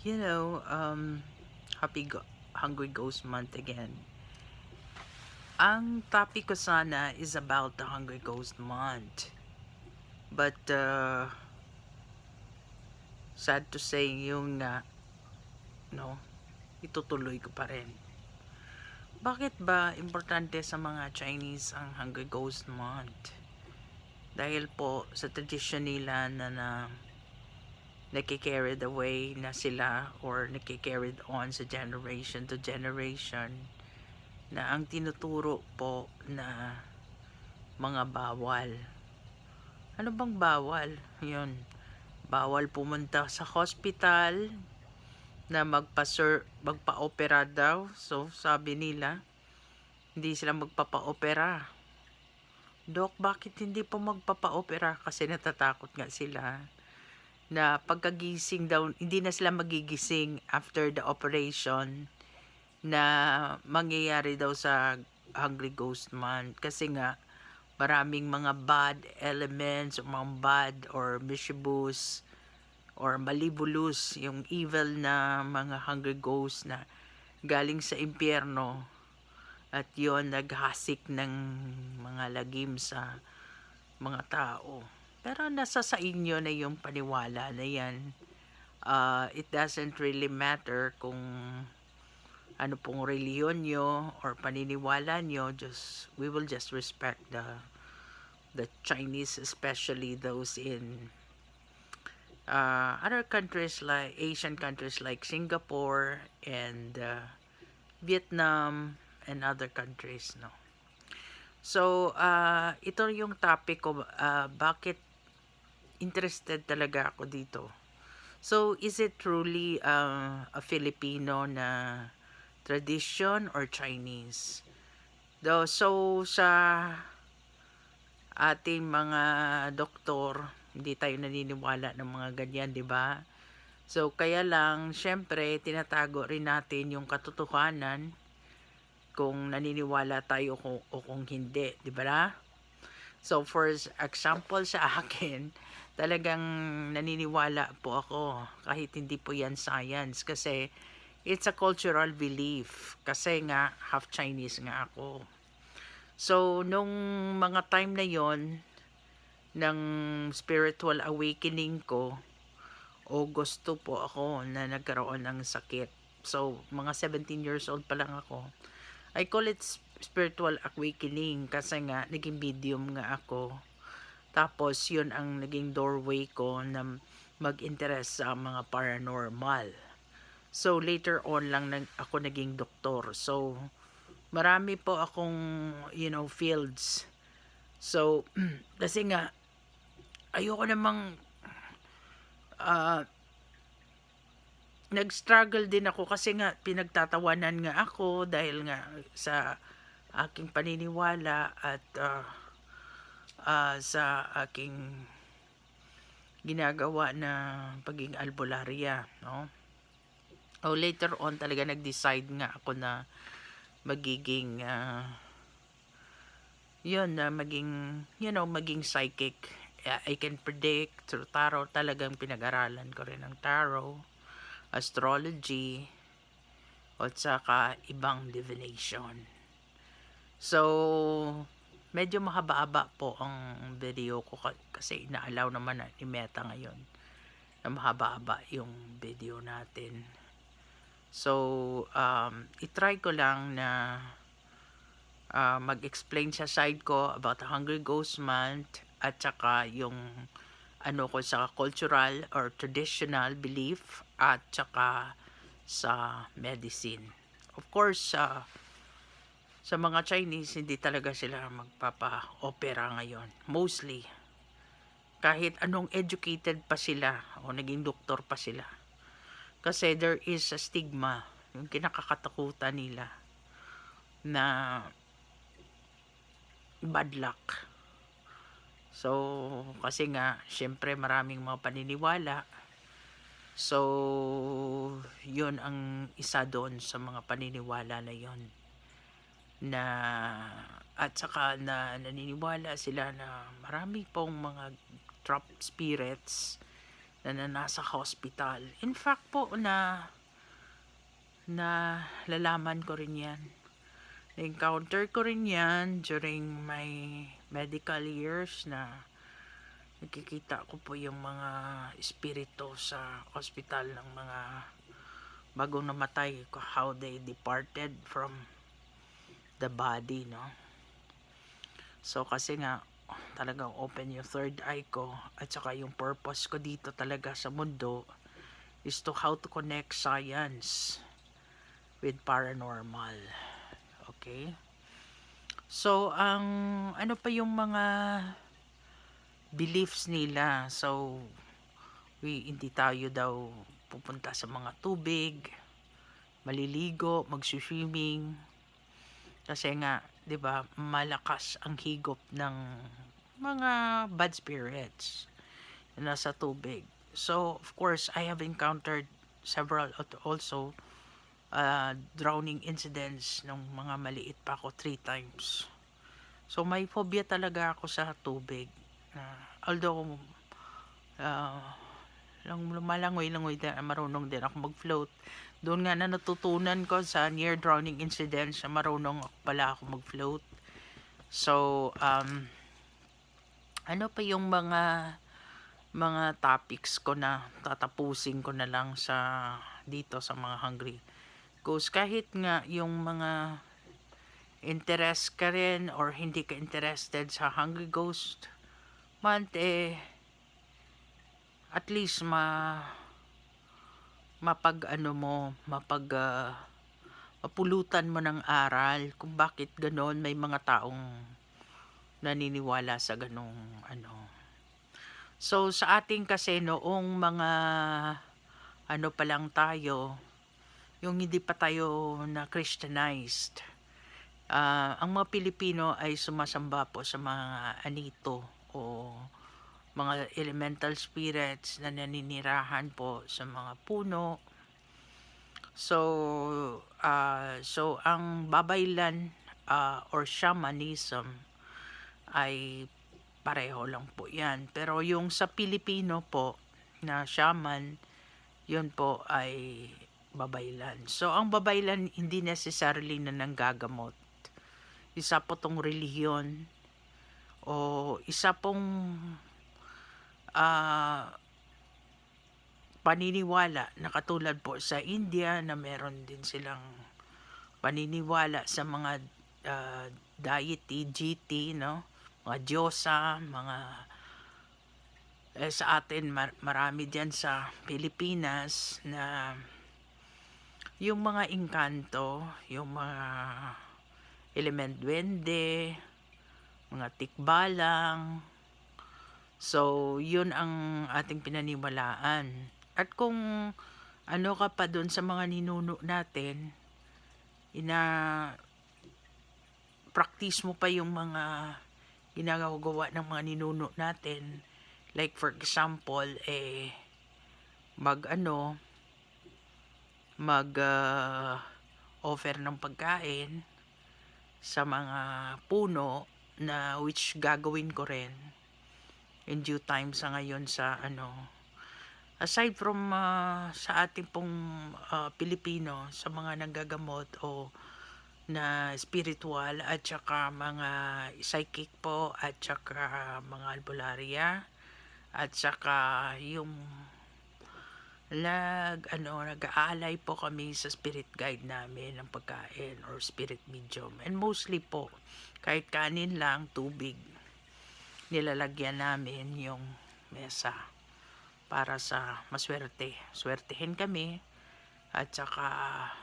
You know, Hungry Ghost Month again. Ang topic ko sana is about the Hungry Ghost Month. But, sad to say yung no, itutuloy ko pa rin. Bakit ba importante sa mga Chinese ang Hungry Ghost Month? Dahil po sa tradisyon nila na naki-carried away na sila or naki-carried on sa generation to generation na ang tinuturo po na mga bawal. Ano bang bawal? Yun. Bawal pumunta sa hospital na magpa-opera daw. So, sabi nila, hindi sila magpapa-opera. Dok, bakit hindi po magpapa-opera? Kasi natatakot nga sila na pagkagising daw, hindi na sila magigising after the operation na mangyayari daw sa Hungry Ghost Month. Kasi nga, maraming mga bad elements, mga bad or mischievous or malibulus, yung evil na mga hungry ghosts na galing sa impyerno at yon naghasik ng mga lagim sa mga tao. Pero nasa sa inyo na yung paniwala na yan. It doesn't really matter kung ano pong reliyon nyo or paniniwala nyo. We will just respect the Chinese, especially those in other countries like Asian countries like Singapore and Vietnam and other countries, no. So, ito yung topic ko, bakit interested talaga ako dito. So, is it truly a Filipino na tradition or Chinese? So, sa ating mga doktor, hindi tayo naniniwala ng mga ganyan, di ba? So, kaya lang, syempre, tinatago rin natin yung katotohanan kung naniniwala tayo o kung hindi, di ba? So, for example sa akin, talagang naniniwala po ako kahit hindi po yan science kasi it's a cultural belief kasi nga half Chinese nga ako. So, nung mga time na yon ng spiritual awakening ko, Agosto po ako na nagkaroon ng sakit. So, mga 17 years old pa lang ako. I call it spiritual awakening kasi nga naging medium nga ako. Tapos, yun ang naging doorway ko na mag-interest sa mga paranormal. So, later on lang ako naging doktor. So, marami po akong, fields. So, kasi nga, ayoko namang nag-struggle din ako kasi nga pinagtatawanan nga ako dahil nga sa aking paniniwala at sa aking ginagawa na pagiging albularya, no? O later on talaga nag-decide nga ako na magiging yun na maging psychic. I can predict through tarot. Talagang pinag-aralan ko rin ng tarot, astrology, at saka ibang divination. So, medyo mahaba-haba po ang video ko kasi inaalaw naman ni Meta ngayon na mahaba-haba yung video natin. So, itry ko lang na mag-explain sa side ko about the Hungry Ghost Month at saka yung ano ko sa cultural or traditional belief at saka sa medicine. Of course, sa mga Chinese, hindi talaga sila magpapa-opera ngayon. Mostly. Kahit anong educated pa sila o naging doktor pa sila. Kasi there is a stigma, yung kinakakatakutan nila na bad luck. So, kasi nga, syempre maraming mga paniniwala. So, yun ang isa doon sa mga paniniwala na yun. Na, at saka na naniniwala sila na marami pong mga trap spirits na nasa hospital. In fact po na lalaman ko rin yan. Na-encounter ko rin yan during my medical years na nakikita ko po yung mga espiritu sa hospital ng mga bagong namatay, how they departed from the body, no? So kasi nga talagang open yung third eye ko, at saka yung purpose ko dito talaga sa mundo is to how to connect science with paranormal. Okay? So ang ano pa yung mga beliefs nila? So hindi tayo daw pupunta sa mga tubig, maliligo, magsuswimming kasi nga 'di ba malakas ang higop ng mga bad spirits na nasa tubig. So of course I have encountered several also drowning incidents nung mga maliit pa ako 3 times. So may phobia talaga ako sa tubig. Although lumalangoy-langoy din, marunong din ako mag-float. Doon nga na natutunan ko sa near drowning incidents na marunong pala ako mag-float. So, ano pa yung mga topics ko na tatapusin ko na lang sa dito sa mga hungry ghost. Kahit nga yung mga interest ka rin or hindi ka interested sa hungry ghost month, at least mapulutan mo ng aral kung bakit ganon. May mga taong naniniwala sa ganong ano. So sa ating kasi noong mga ano pa lang tayo, yung hindi pa tayo na Christianized, ang mga Pilipino ay sumasamba po sa mga anito o mga elemental spirits na naninirahan po sa mga puno. So ang babaylan or shamanism ay pareho lang po yan. Pero yung sa Pilipino po na shaman, yun po ay babaylan. So ang babaylan hindi necessarily na nanggagamot. Isa po tong relihiyon o isa pong paniniwala na katulad po sa India na meron din silang paniniwala sa mga deity, GT, no? Mga diyosa, mga sa atin marami diyan sa Pilipinas na yung mga engkanto, yung mga element duwende, mga tikbalang. So, yun ang ating pinaniwalaan. At kung ano ka pa doon sa mga ninuno natin, practice mo pa yung mga ginagawa ng mga ninuno natin. Like for example, mag offer ng pagkain sa mga puno na which gagawin ko rin in due time sa ngayon sa aside from sa ating pong Pilipino sa mga nanggagamot o na spiritual at saka mga psychic po at saka mga albularya at saka yung nag-aalay po kami sa spirit guide namin ng pagkain or spirit medium, and mostly po kahit kanin lang, tubig, nilalagyan namin yung mesa para sa swertehin kami at saka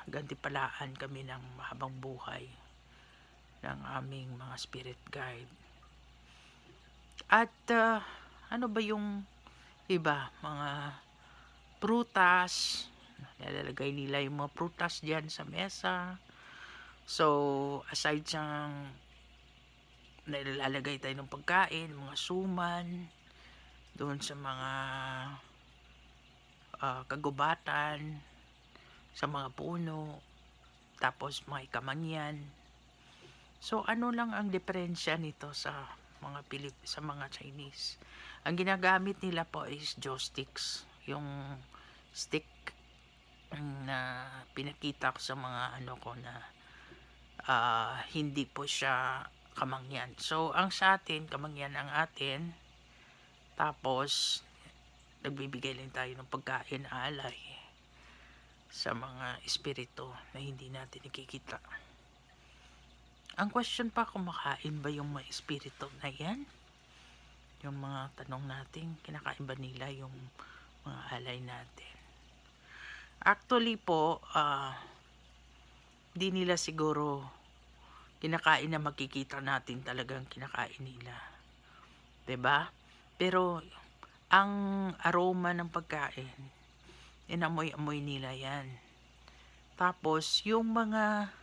gantipalaan kami ng mahabang buhay ng aming mga spirit guide. At ano ba yung iba, mga prutas, nilalagay nila yung mga prutas dyan sa mesa. So aside sa nilalagay tayo ng pagkain, mga suman doon sa mga kagubatan, sa mga puno, tapos mga ikamangyan. So ano lang ang diferensya nito sa mga sa mga Chinese? Ang ginagamit nila po is joss sticks. yung stick na pinakita ko sa mga ano ko na hindi po siya kamangyan. So ang sa atin, kamangyan ang atin, tapos nagbibigay lang tayo ng pagkain, alay sa mga espiritu na hindi natin nakikita. Ang question pa, kumakain ba yung mga espiritu na yan? Yung mga tanong natin, kinakain ba nila yung mga alay natin? Actually po, di nila siguro kinakain na makikita natin talagang kinakain nila. 'Di ba? Pero ang aroma ng pagkain, inamoy-amoy nila yan. Tapos, yung mga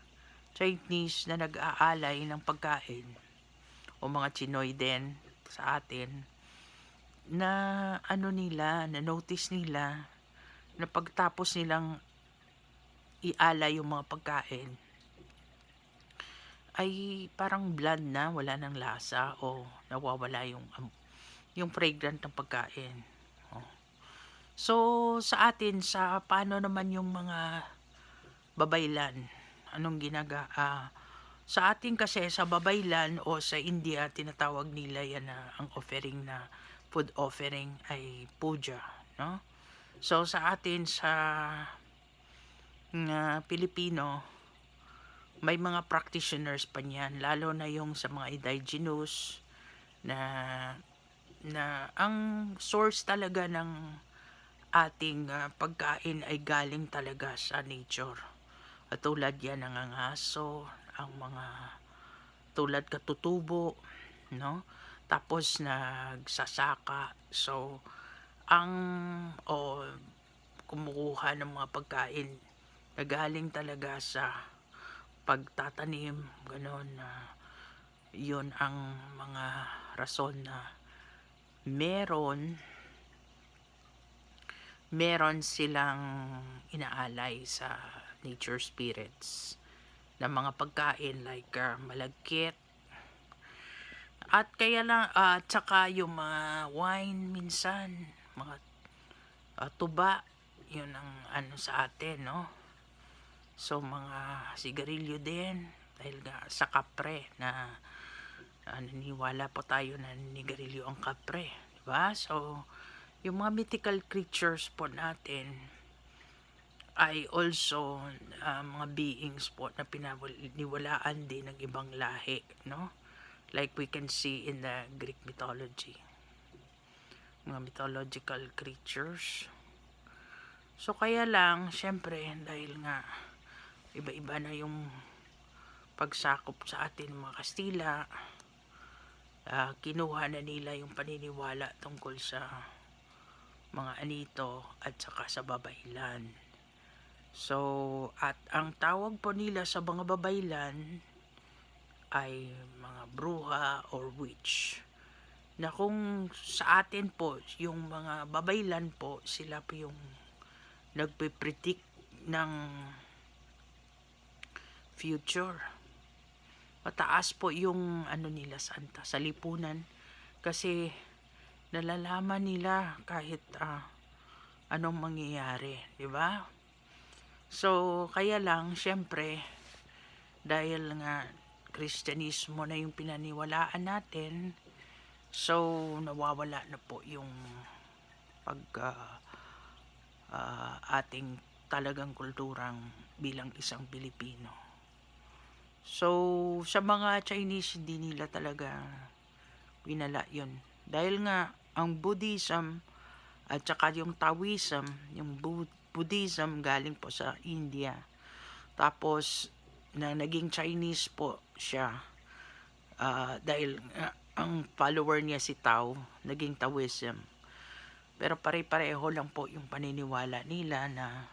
Chinese na nag-aalay ng pagkain, o mga Chinoy din sa atin, na ano nila, na notice nila, na pagtapos nilang ialay yung mga pagkain, ay parang bland na, wala ng lasa, o nawawala yung fragrant ng pagkain. So, sa atin, sa paano naman yung mga babaylan, anong sa atin kasi, sa babaylan o sa India, tinatawag nila yan na ang offering na food offering ay puja, no? So, sa atin, sa Pilipino, may mga practitioners pa niyan, lalo na yung sa mga indigenous na ang source talaga ng ating pagkain ay galing talaga sa nature. At tulad yan ng aso, ang mga tulad katutubo, no? Tapos nagsasaka. So, ang kumukuha ng mga pagkain na galing talaga sa pagtatanim, gano'n na yun ang mga rason na meron silang inaalay sa nature spirits na mga pagkain like malagkit, at kaya lang tsaka yung mga wine minsan, mga tuba, yun ang ano sa atin, no? So mga sigarilyo din, dahil sa kapre na naniniwala po tayo na nigarilyo ang kapre, diba? So yung mga mythical creatures po natin ay also mga beings po na pinaniwalaan din ng ibang lahi, no? Like we can see in the Greek mythology, mga mythological creatures. So kaya lang, syempre, dahil nga iba-iba na yung pagsakop sa atin ng mga Kastila, kinuha na nila yung paniniwala tungkol sa mga anito at saka sa babaylan. So, at ang tawag po nila sa mga babaylan ay mga bruha or witch. Na kung sa atin po, yung mga babaylan po, sila po yung nagpe-predict ng future. Mataas po yung ano nila sa lipunan, kasi nalalaman nila kahit anong mangyayari, di ba? So, kaya lang, syempre, dahil nga Kristyanismo na yung pinaniwalaan natin, so nawawala na po yung ating talagang kulturang bilang isang Pilipino. So, sa mga Chinese, hindi nila talaga pinala yun. Dahil nga, ang Buddhism at saka yung Taoism, yung Buddhism galing po sa India. Tapos, na naging Chinese po siya. Dahil ang follower niya si Tao, naging Taoism. Pero pare-pareho lang po yung paniniwala nila na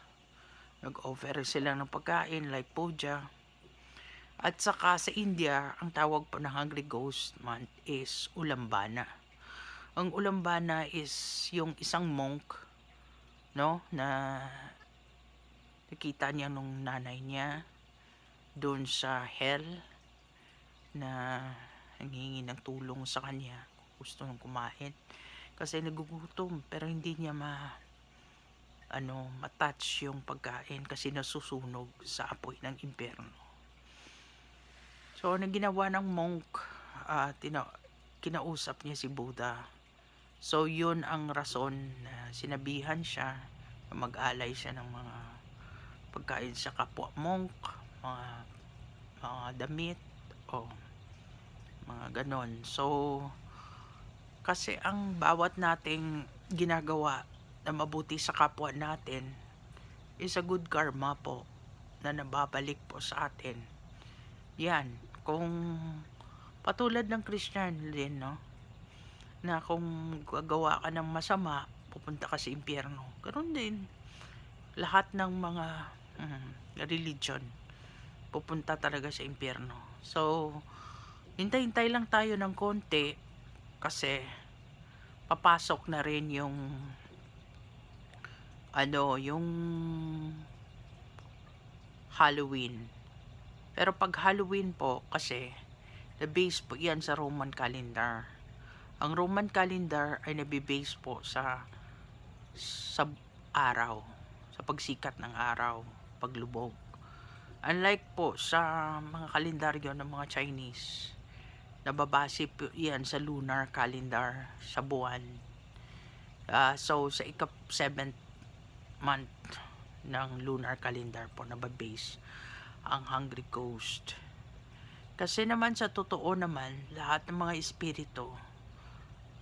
nag-offer sila ng pagkain like puja. At saka sa India, ang tawag po ng Hungry Ghost Month is Ulambana. Ang Ulambana is yung isang monk, no, na nakita niya nung nanay niya doon sa hell, na nanghihingi ng tulong sa kanya, gusto nang kumain kasi nagugutom pero hindi niya matouch yung pagkain kasi nasusunog sa apoy ng impyerno. So, ano ginawa ng monk? Kinausap niya si Buddha. So, yun ang rason na sinabihan siya na mag-alay siya ng mga pagkain sa kapwa monk, mga damit, o mga ganon. So, kasi ang bawat nating ginagawa na mabuti sa kapwa natin is a good karma po na nababalik po sa atin. Yan, kung patulad ng Christian din, no? Na kung gagawa ka ng masama, pupunta ka sa impyerno. Ganoon din, lahat ng mga religion, pupunta talaga sa impyerno. So, hintay-hintay lang tayo ng konti kasi papasok na rin yung yung Halloween. Pero pag Halloween po kasi na-base po yan sa Roman calendar. Ang Roman calendar ay nabi-base po sa araw, sa pagsikat ng araw, paglubog. Unlike po sa mga kalendaryo ng mga Chinese, nababase po yan sa lunar calendar, sa buwan. So sa ika-7th month ng lunar calendar po nababase ang Hungry Ghost. Kasi naman sa totoo naman, lahat ng mga espiritu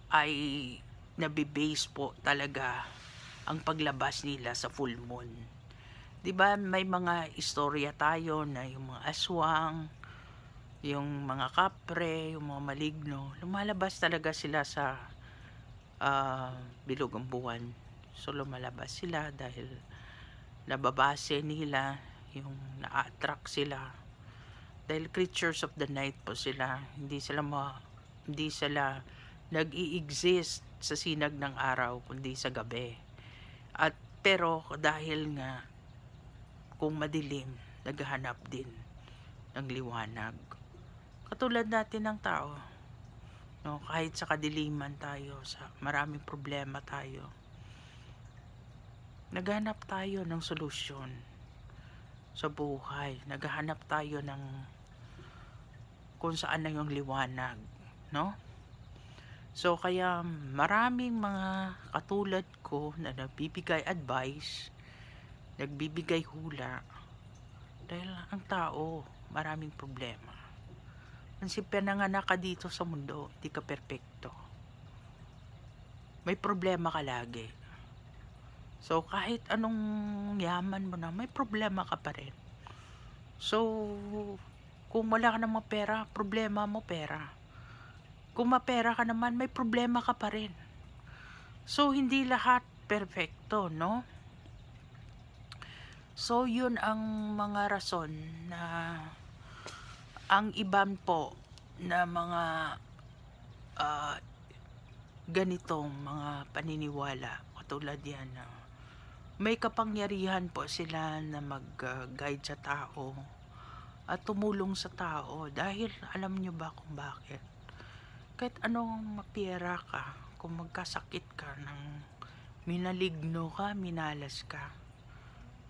ay nabibase po talaga ang paglabas nila sa full moon. 'Di ba may mga istorya tayo na yung mga aswang, yung mga kapre, yung mga maligno, lumalabas talaga sila sa bilog ang buwan. So lumalabas sila dahil nababase nila, yung na-attract sila dahil creatures of the night po sila. Hindi sila nag-i-exist sa sinag ng araw kundi sa gabi. At pero dahil nga kung madilim, naghahanap din ng liwanag. Katulad natin ng tao, no, kahit sa kadiliman tayo, sa maraming problema tayo, naghahanap tayo ng solusyon sa buhay. Naghahanap tayo ng kung saan na yung liwanag, no? So kaya maraming mga katulad ko na nagbibigay advice, nagbibigay hula dahil ang tao maraming problema. Kasi pinanganak ka dito sa mundo, di ka perpekto. May problema ka lagi. So kahit anong yaman mo na, may problema ka pa rin. So kung wala ka namang pera, problema mo pera. Kung mapera ka naman, may problema ka pa rin. So hindi lahat perfecto, no? So yun ang mga rason na ang iban po na mga ganitong mga paniniwala, katulad yan na may kapangyarihan po sila na mag-guide sa tao at tumulong sa tao. Dahil alam nyo ba kung bakit? Kahit anong mapira ka, kung magkasakit ka ng minaligno ka, minalas ka,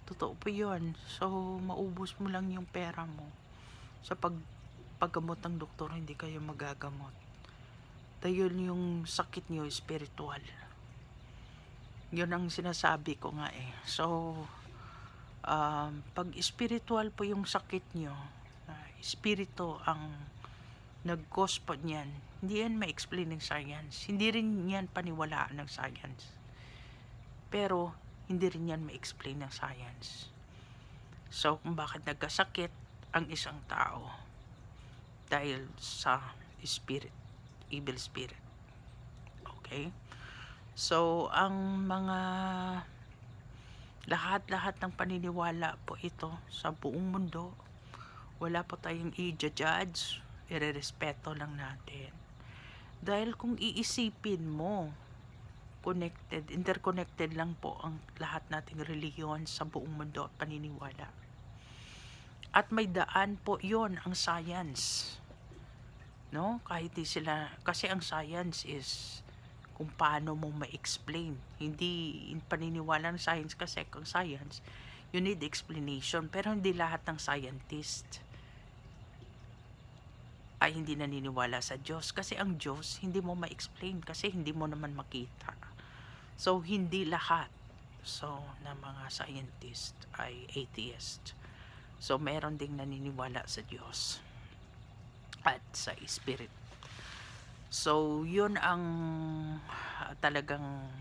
totoo po yun. So maubos mo lang yung pera mo sa paggamot ng doktor, hindi kayo magagamot dahil yung sakit nyo spiritual. Yun ang sinasabi ko nga eh. So pag spiritual po yung sakit nyo, espiritu ang nag-cause po niyan, hindi yan ma-explain ng science, hindi rin yan paniwalaan ng science, pero hindi rin yan ma-explain ng science. So kung bakit nagkasakit ang isang tao, dahil sa spirit, evil spirit. Okay? So ang mga lahat ng paniniwala po ito sa buong mundo, wala po tayong i-judge, irerespeto lang natin. Dahil kung iisipin mo, interconnected lang po ang lahat nating relihiyon sa buong mundo at paniniwala. At may daan po yon ang science. No? Kahit di sila, kasi ang science is kung paano mo ma-explain. Hindi paniniwala ng science kasi kung science, you need explanation. Pero hindi lahat ng scientist ay hindi naniniwala sa Diyos. Kasi ang Diyos, hindi mo ma-explain kasi hindi mo naman makita. So, hindi lahat na mga scientist ay atheist. So, meron ding naniniwala sa Diyos at sa Spirit. So, yun ang talagang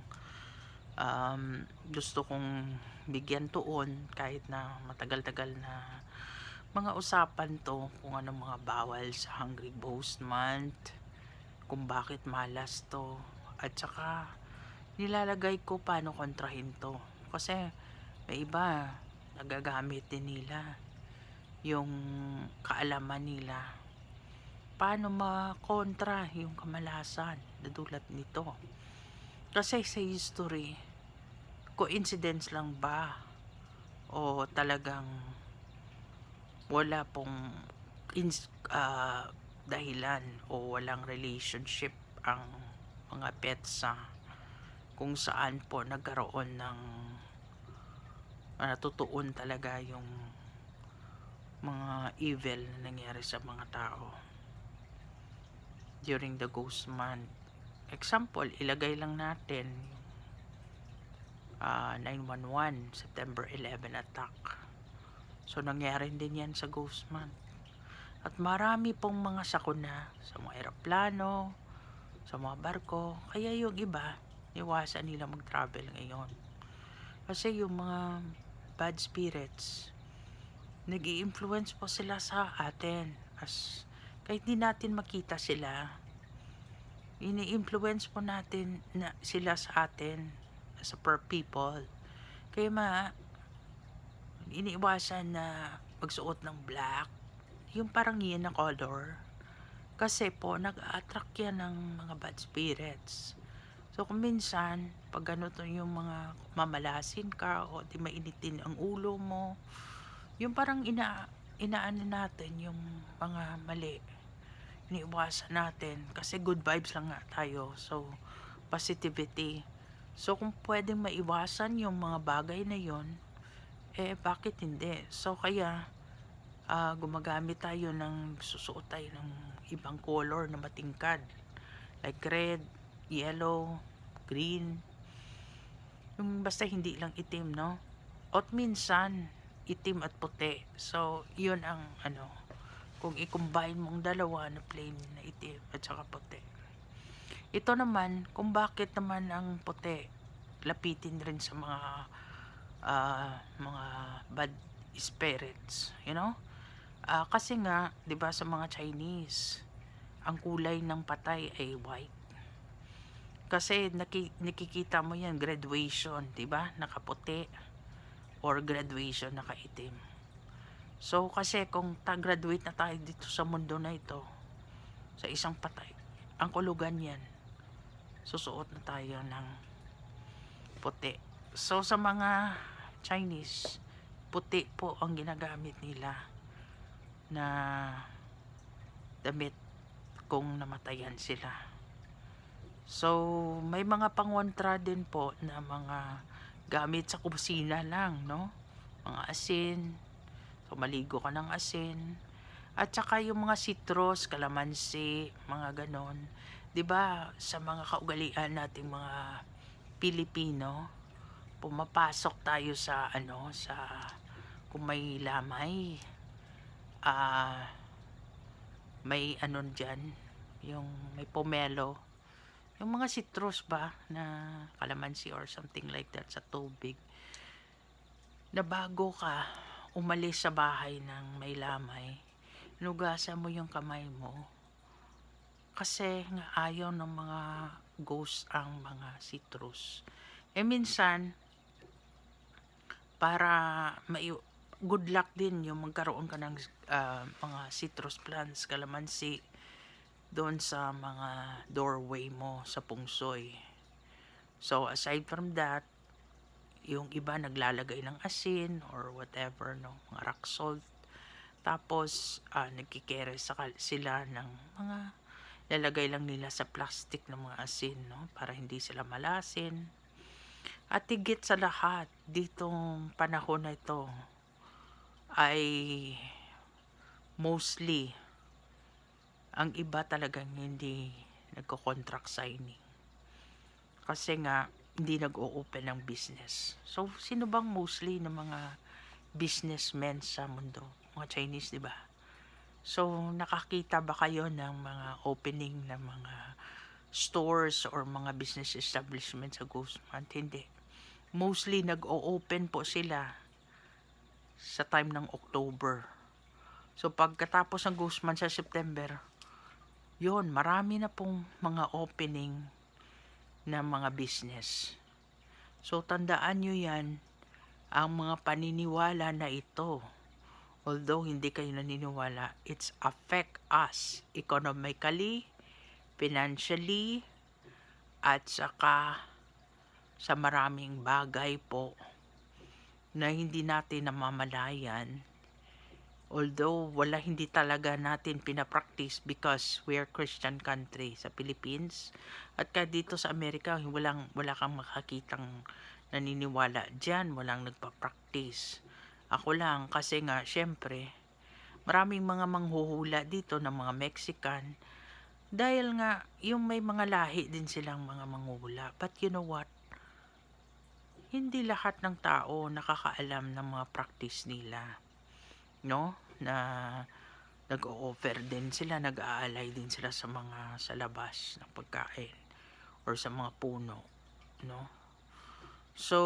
gusto kong bigyan tuon kahit na matagal-tagal na mga usapan to kung anong mga bawal sa Hungry Ghost Month, kung bakit malas to, at saka nilalagay ko paano kontrahin to. Kasi may iba nagagamit din nila yung kaalaman nila paano makontra yung kamalasan na dulot nito. Kasi sa history, coincidence lang ba o talagang wala pong dahilan o walang relationship ang mga petsa kung saan po nagkaroon ng natutuon talaga yung mga evil na nangyari sa mga tao during the ghost month. Example, ilagay lang natin 9/11 September 11 attack. So nangyari din yan sa ghost month. At marami pong mga sakuna sa mga eroplano, sa mga barko. Kaya yung iba, iwasan nila mag-travel ngayon. Kasi yung mga bad spirits, nag-i-influence po sila sa atin. Kahit di natin makita sila, ini-influence po natin na sila sa atin as a per people. Kaya iniiwasan na magsuot ng black, yung parang yin na color. Kasi po, nag-a-attract yan ng mga bad spirits. So, kung minsan, pag ganito yung mga mamalasin ka o di mainitin ang ulo mo, yung parang inaano natin yung mga mali. Iniiwasan natin kasi good vibes lang nga tayo. So, positivity. So, kung pwedeng maiwasan yung mga bagay na yon, bakit hindi? So, kaya, gumagamit tayo susuot tayo ng ibang color na matingkad. Like red, yellow, green. Yung basta hindi lang itim, no? At minsan, itim at puti. So, yun ang kung i-combine mong dalawa na plain na itim at saka puti. Ito naman, kung bakit naman ang puti, lapitin rin sa mga bad spirits, you know? Kasi nga, 'di ba sa mga Chinese, ang kulay ng patay ay white. Kasi nakikita mo 'yan graduation, 'di ba? Nakaputi or graduation nakaitim. So kasi kung graduate na tayo dito sa mundo na ito, sa isang patay, ang kulugan 'yan. Susuot na tayo ng puti. So sa mga Chinese, puti po ang ginagamit nila na damit kung namatayan sila. So, may mga pangontra din po na mga gamit sa kusina lang, no? Mga asin. So, maligo ka ng asin. At saka yung mga citrus, kalamansi, mga ganon. 'Di ba sa mga kaugalian nating mga Pilipino, pumapasok tayo sa kung may lamay, may dyan, yung may pomelo, yung mga citrus ba na kalamansi or something like that sa tubig, na bago ka umalis sa bahay ng may lamay, nugasan mo yung kamay mo. Kasi nga ayaw ng mga ghost ang mga citrus. Minsan, para good luck din yung magkaroon ka ng mga citrus plants, kalamansi, doon sa mga doorway mo sa pungsoy. So, aside from that, yung iba naglalagay ng asin or whatever, no, mga rock salt. Tapos, nagkikere sila ng mga lalagay lang nila sa plastic ng mga asin, no? Para hindi sila malasin. At higit sa lahat, ditong panahon na ito ay mostly ang iba talagang hindi nagko-contract signing. Kasi nga, hindi nag-o-open ng business. So, sino bang mostly ng mga businessmen sa mundo? Mga Chinese, di ba? So, nakakita ba kayo ng mga opening ng mga stores or mga business establishment sa Ghost Month? Hindi. Mostly nag-o-open po sila sa time ng October. So, pagkatapos ng Ghost Month sa September, yun, marami na pong mga opening na mga business. So, tandaan nyo yan, ang mga paniniwala na ito, although hindi kayo naniniwala, it's affect us economically, financially, at saka sa maraming bagay po na hindi natin namamalayan. Although hindi talaga natin pinapractice because we are Christian country sa Philippines. At kahit dito sa Amerika, wala kang makakitang naniniwala dyan, walang nagpa-practice. Ako lang kasi nga, syempre, maraming mga manghuhula dito ng mga Mexican. Dahil nga, yung may mga lahi din silang mga manghuhula. But you know what? Hindi lahat ng tao nakakaalam ng mga practice nila. No? Na nag-o-offer din sila, nag-aalay din sila sa mga sa labas ng pagkain or sa mga puno, no? So,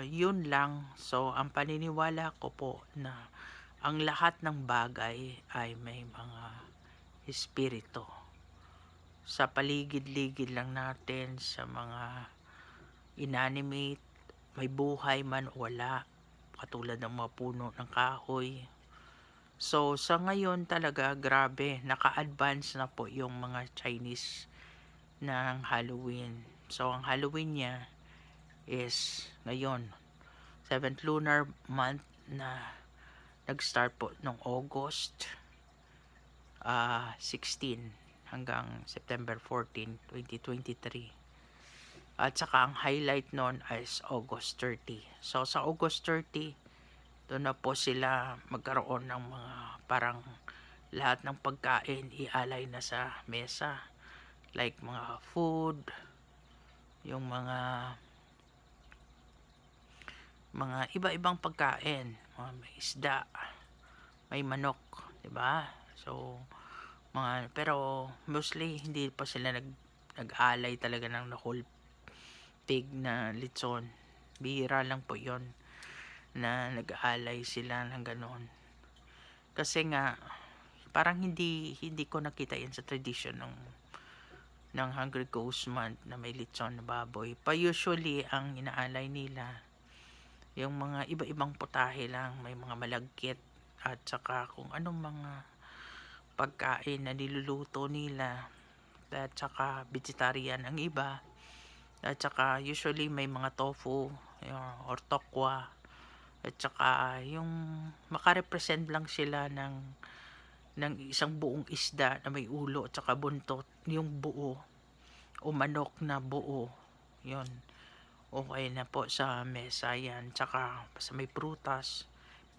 yun lang. So, ang paniniwala ko po na ang lahat ng bagay ay may mga espiritu. Sa paligid-ligid lang natin, sa mga inanimate, may buhay man o wala, katulad ng mga puno ng kahoy. So, sa ngayon talaga, grabe, naka-advance na po yung mga Chinese ng Halloween. So, ang Halloween niya is ngayon, 7th lunar month na nag-start po noong August 16 hanggang September 14, 2023. At saka ang highlight noon is August 30. So, sa August 30, doon na po sila magkaroon ng mga parang lahat ng pagkain ialay na sa mesa. Like mga food, yung mga iba-ibang pagkain. May isda, may manok, 'di ba? So, pero mostly hindi pa sila nag-alay talaga ng whole pig na litson. Bihira lang po 'yon na nag-aalay sila ng ganon. Kasi nga parang hindi ko nakita yan sa tradition ng Hungry Ghost Month na may litson na baboy. Pa usually ang inaalay nila yung mga iba-ibang putahe lang, may mga malagkit at saka kung anong mga pagkain na niluluto nila, at saka vegetarian ang iba, at saka usually may mga tofu or tokwa, at saka yung makarepresent lang sila ng isang buong isda na may ulo at saka buntot, yung buo o manok na buo, yon okay na po sa mesa yan. Tsaka basta may prutas,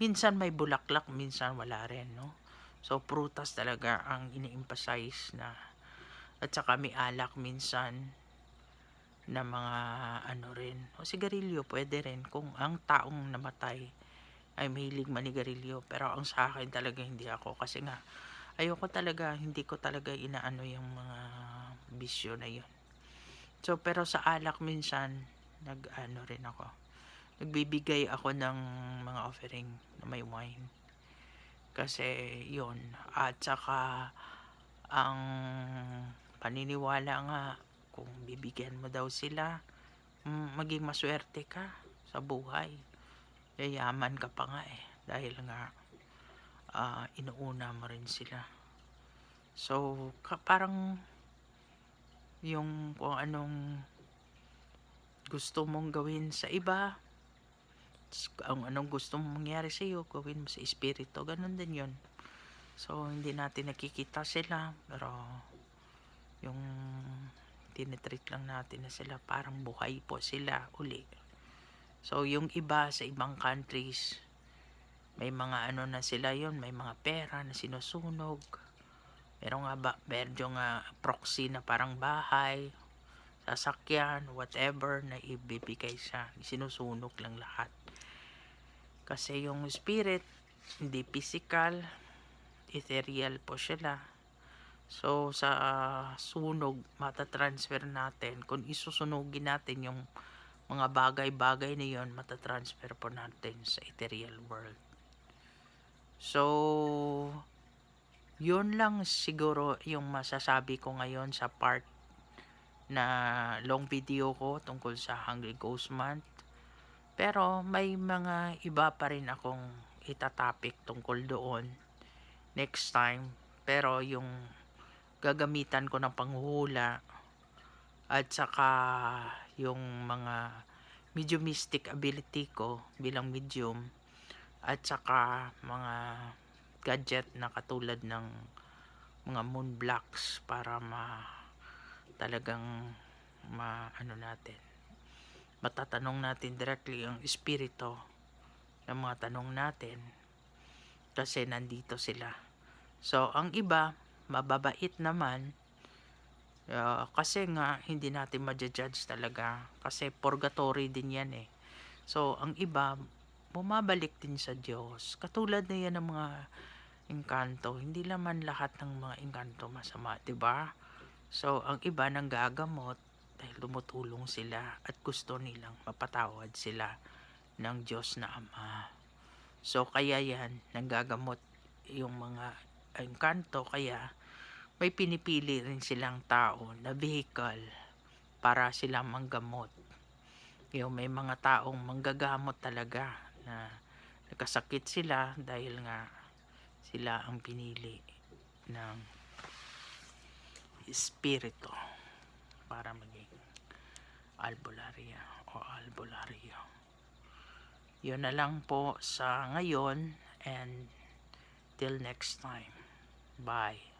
minsan may bulaklak, minsan wala rin, no? So prutas talaga ang ini-emphasize na, at saka may alak minsan na mga ano rin, o sigarilyo pwede rin kung ang taong namatay ay mahilig manigarilyo. Pero ang sa akin talaga hindi ako, kasi nga ayoko talaga, hindi ko talaga inaano yung mga bisyo na yun. So pero sa alak minsan nag-ano rin ako, nagbibigay ako ng mga offering na may wine, kasi yun. At saka ang paniniwala nga, kung bibigyan mo daw sila, maging maswerte ka sa buhay, yayaman ka pa nga dahil nga inuuna mo rin sila. So parang yung kung anong gusto mong gawin sa iba, ang anong gusto mong mangyari sa iyo, gawin mo sa espiritu, ganun din yun. So, hindi natin nakikita sila, pero yung tinitreat lang natin na sila parang buhay po sila uli. So, yung iba sa ibang countries, may mga ano na sila yon, may mga pera na sinusunog. Meron nga proxy na parang bahay, sasakyan, whatever na ibibigay siya. Sinusunog lang lahat. Kasi yung spirit, hindi physical, ethereal po sila. So, sa sunog, matatransfer natin. Kung isusunugin natin yung mga bagay-bagay na yun, matatransfer po natin sa ethereal world. So, yun lang siguro yung masasabi ko ngayon sa part na long video ko tungkol sa Hungry Ghost Month. Pero may mga iba pa rin akong itatopic tungkol doon next time. Pero yung gagamitan ko ng panghuhula at saka yung mga mediumistic ability ko bilang medium at saka mga gadget na katulad ng mga moon blocks para talagang natin, matatanong natin directly ang espiritu ng mga tanong natin kasi nandito sila. So ang iba mababait naman, kasi nga hindi natin ma-judge talaga kasi purgatory din yan eh. So ang iba bumabalik din sa Diyos, katulad na yan ng mga engkanto. Hindi naman lahat ng mga engkanto masama, 'di ba? So ang iba nanggagamot dahil tumutulong sila at gusto nilang mapatawad sila ng Diyos na Ama. So kaya yan, nanggagamot yung mga engkanto, kaya may pinipili rin silang tao na vehicle para silang manggamot. Yung may mga taong manggagamot talaga na nagkasakit sila dahil nga sila ang pinili ng espiritu para maging albularya o albularyo. Yun na lang po sa ngayon, and till next time. Bye.